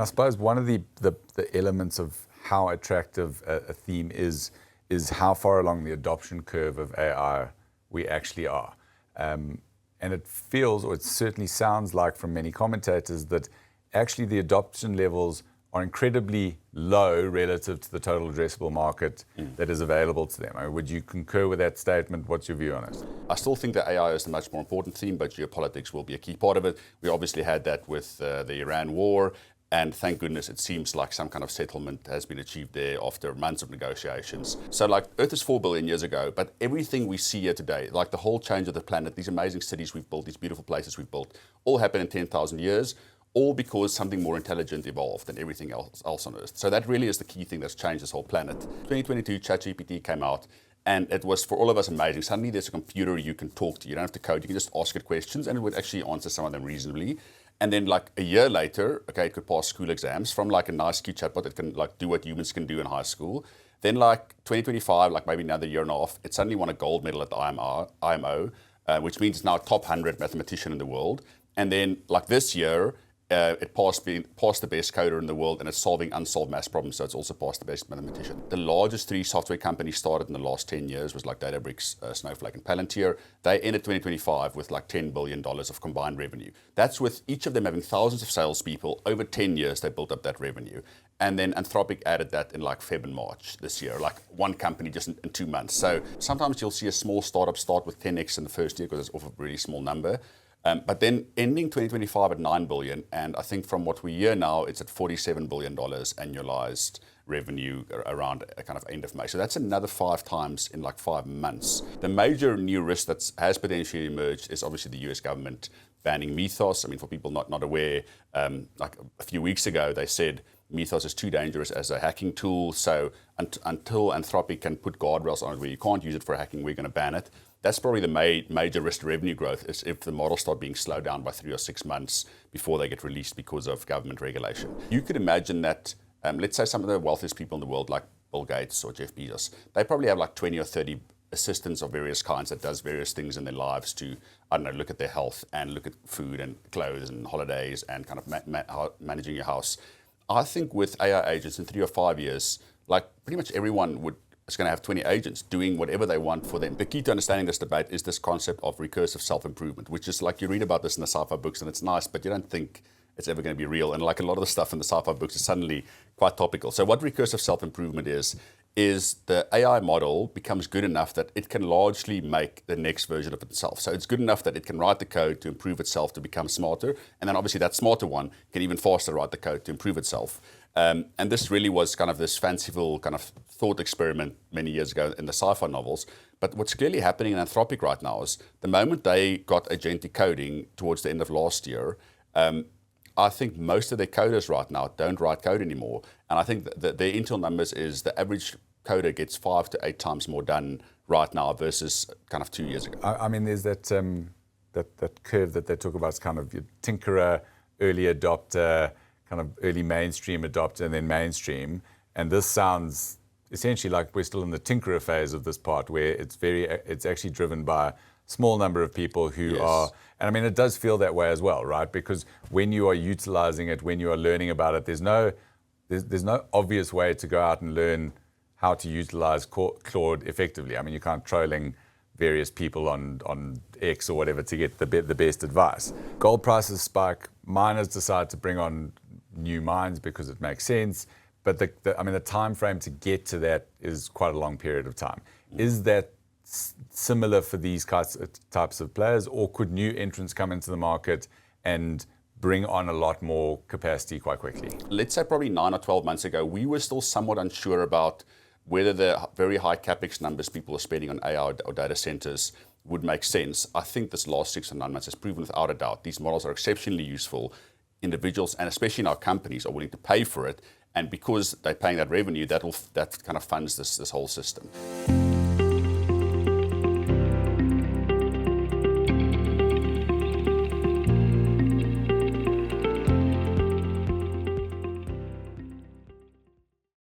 I suppose one of the elements of how attractive a theme is how far along the adoption curve of AI we actually are. And it feels, or it certainly sounds like from many commentators, that actually the adoption levels are incredibly low relative to the total addressable market that is available to them. I mean, would you concur with that statement? What's your view on it? I still think that AI is the much more important theme, but geopolitics will be a key part of it. We obviously had that with the Iran war, and thank goodness it seems like some kind of settlement has been achieved there after months of negotiations. So like Earth is 4 billion years ago, but everything we see here today, like the whole change of the planet, these amazing cities we've built, these beautiful places we've built, all happened in 10,000 years. All because something more intelligent evolved than everything else on Earth. So that really is the key thing that's changed this whole planet. 2022, ChatGPT came out, and it was for all of us amazing. Suddenly there's a computer you can talk to. You don't have to code. You can just ask it questions, and it would actually answer some of them reasonably. And then like a year later, okay, it could pass school exams from like a nice cute chatbot that can like do what humans can do in high school. Then like 2025, like maybe another year and a half, it suddenly won a gold medal at the IMO, which means it's now a top 100 mathematician in the world. And then like this year, it passed the best coder in the world, and it's solving unsolved math problems, so it's also passed the best mathematician. The largest 3 software companies started in the last 10 years was like Databricks, Snowflake, and Palantir. They ended 2025 with like $10 billion of combined revenue. That's with each of them having thousands of salespeople. Over 10 years, they built up that revenue. And then Anthropic added that in like Feb and March this year, like one company just in 2 months. So sometimes you'll see a small startup start with 10x in the first year because it's off a really small number. But then ending 2025 at $9 billion, and I think from what we hear now, it's at $47 billion annualized revenue around a kind of end of May. So that's another 5 times in like 5 months. The major new risk that has potentially emerged is obviously the US government banning Mythos. I mean, for people not aware, like a few weeks ago, they said Mythos is too dangerous as a hacking tool. So until Anthropic can put guardrails on it where you can't use it for hacking, we're going to ban it. That's probably the major risk to revenue growth, is if the models start being slowed down by 3 or 6 months before they get released because of government regulation. You could imagine that, let's say some of the wealthiest people in the world, like Bill Gates or Jeff Bezos, they probably have like 20 or 30 assistants of various kinds that does various things in their lives to, I don't know, look at their health and look at food and clothes and holidays and kind of managing your house. I think with AI agents in 3 or 5 years, like pretty much everyone is going to have 20 agents doing whatever they want for them. The key to understanding this debate is this concept of recursive self-improvement, which is like you read about this in the sci-fi books and it's nice, but you don't think it's ever going to be real. And like a lot of the stuff in the sci-fi books is suddenly quite topical. So what recursive self-improvement is the AI model becomes good enough that it can largely make the next version of itself. So it's good enough that it can write the code to improve itself to become smarter. And then obviously that smarter one can even faster write the code to improve itself. And this really was kind of this fanciful kind of thought experiment many years ago in the sci-fi novels. But what's clearly happening in Anthropic right now is the moment they got agentic coding towards the end of last year, I think most of their coders right now don't write code anymore. And I think that their Intel numbers is the average coder gets 5 to 8 times more done right now versus kind of 2 years ago. I mean, there's that curve that they talk about. It's kind of your tinkerer, early adopter, kind of early mainstream adopter, and then mainstream. And this sounds essentially like we're still in the tinkerer phase of this part, where it's actually driven by a small number of people who are, and I mean, it does feel that way as well, right? Because when you are utilizing it, when you are learning about it, there's no obvious way to go out and learn how to utilize Claude effectively. I mean, you can't trolling various people on X or whatever to get the best advice. Gold prices spike, miners decide to bring on new mines because it makes sense, but the time frame to get to that is quite a long period of time. Is that similar for these types of players, or could new entrants come into the market and bring on a lot more capacity quite quickly? Let's say probably 9 or 12 months ago, we were still somewhat unsure about whether the very high capex numbers people are spending on AI or data centers would make sense. I think this last 6 or 9 months has proven without a doubt these models are exceptionally useful. Individuals, and especially in our companies, are willing to pay for it. And because they're paying that revenue, that kind of funds this whole system.